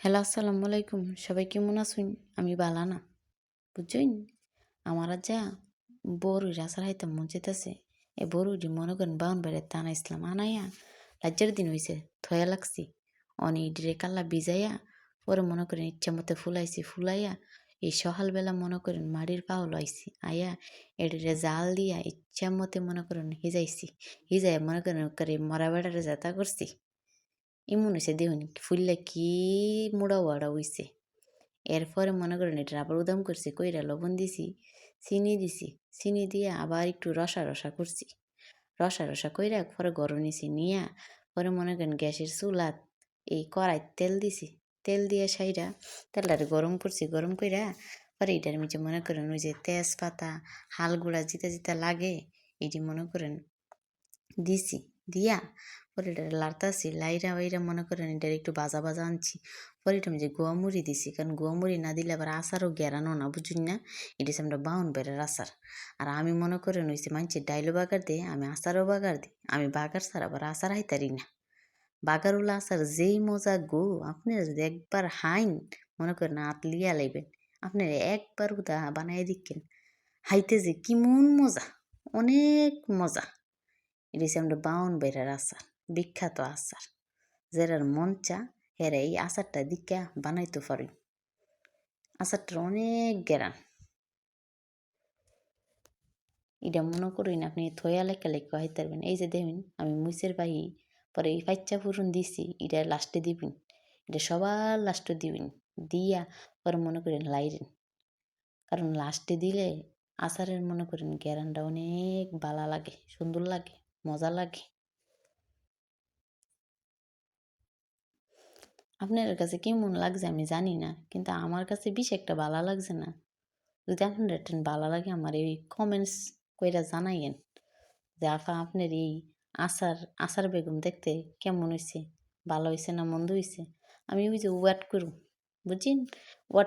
Hello আসসালামু আলাইকুম, সবাই কেমন আছেন? আমি বালা না, বুঝছেন? আমার আজ যা বড়ির আচার খাইতে মন চাইতেছে। এই বড়িটি মনে করেন বাউন বেড়ে টানা ইসলাম আনাইয়া লাজ্জার দিন হইছে, থয়া লাগছি। অনি ডিরে কাল্লা ভিজাইয়া পরে মনে করেন ইচ্ছা মতো ফুলাইছি, ফুলাইয়া এই সকালবেলা মনে করেন মাড়ির পাও লইছি আয়া এডিরে জাল দিয়া ইচ্ছা মতে মনে করেন হিজাইছি, হিজাই মনে করেন করে মরা বেড়ারে যাতা করছি। এমন হয়েছে দেখুন ফুললে কি মুড়া ওয়াড়া হইছে। এরপরে মনে করেন এটা আবার উদাম করছি, কইরা লবণ দিছি, চিনি দিছি, চিনি দিয়ে আবার একটু রসা রসা করছি, রসা রসা কইরা পরে গরম নিছি নিয়া পরে মনে করেন গ্যাসের চুলাত এই কড়াই তেল দিছি, তেল দিয়ে সাইরা তেলটারে গরম করছি, গরম কইরা পরে এটার নিচে মনে করেন ওই যে তেজপাতা হাল গুঁড়া জিতা জিতা লাগে এটি মনে করেন দিছি, দিয়া পরে এটা লাড়তাছি, লাইরা ওইরা মনে করেন এটার একটু বাজা বাজা আনছি। পরে এটা আমি যে গোয়ামুড়ি দিছি, কারণ গোয়ামুড়ি না দিলে আবার আচারও গেরানো না, বুঝুন না? এটা হচ্ছে আমরা বাউন বেড়ার আচার। আর আমি মনে করেন হইছে মানুষের ডাইলও বাগার দিয়ে আমি আচারও বাগার দিই, আমি বাগার ছাড়া আবার আচার হাইতারি না। বাগারুলা আচার যেই মজা গো, আপনারা যদি একবার হাইন মনে করেন আত লিয়া লাইবেন, আপনারা একবার উদা বানাই দিকেন, হাইতে যে কিমন মজা, অনেক মজা। এটা হচ্ছে আমরা বাউন বেড়ার আচার, বিখ্যাত আচার। যারার মন চা হেরা এই আচারটা দিকা বানাইতে পারি। আচারটার অনেক গেরান। এটা মনে করেন আপনি থয়া লেখা লেখা হইতে পারবেন। এই যে দেখবেন আমি মুসের বাহি পরে এই ফাইচ্চা ফুরন দিছি, এটা লাস্টে দিবেন, এটা সবার লাস্টে দিবেন, দিয়া পরে মনে করেন লাইরেন, কারণ লাস্টে দিলে আচারের মনে করেন গেরানটা অনেক ভালো লাগে, সুন্দর লাগে, মজা লাগে। আপনার কাছে কেমন লাগছে আমি জানি না, কিন্তু আমার কাছে বেশ একটা ভালো লাগছে না। যদি আপনার একটা ভালো লাগে আমার এই কমেন্টস কইরা জানাইয়েন যে আপা আপনার এই আচার আচার বেগম দেখতে কেমন হয়েছে, ভালো হয়েছে না মন্দ হয়েছে। আমি ওই যে ওয়েট করুম, বুঝছেন? ওয়েট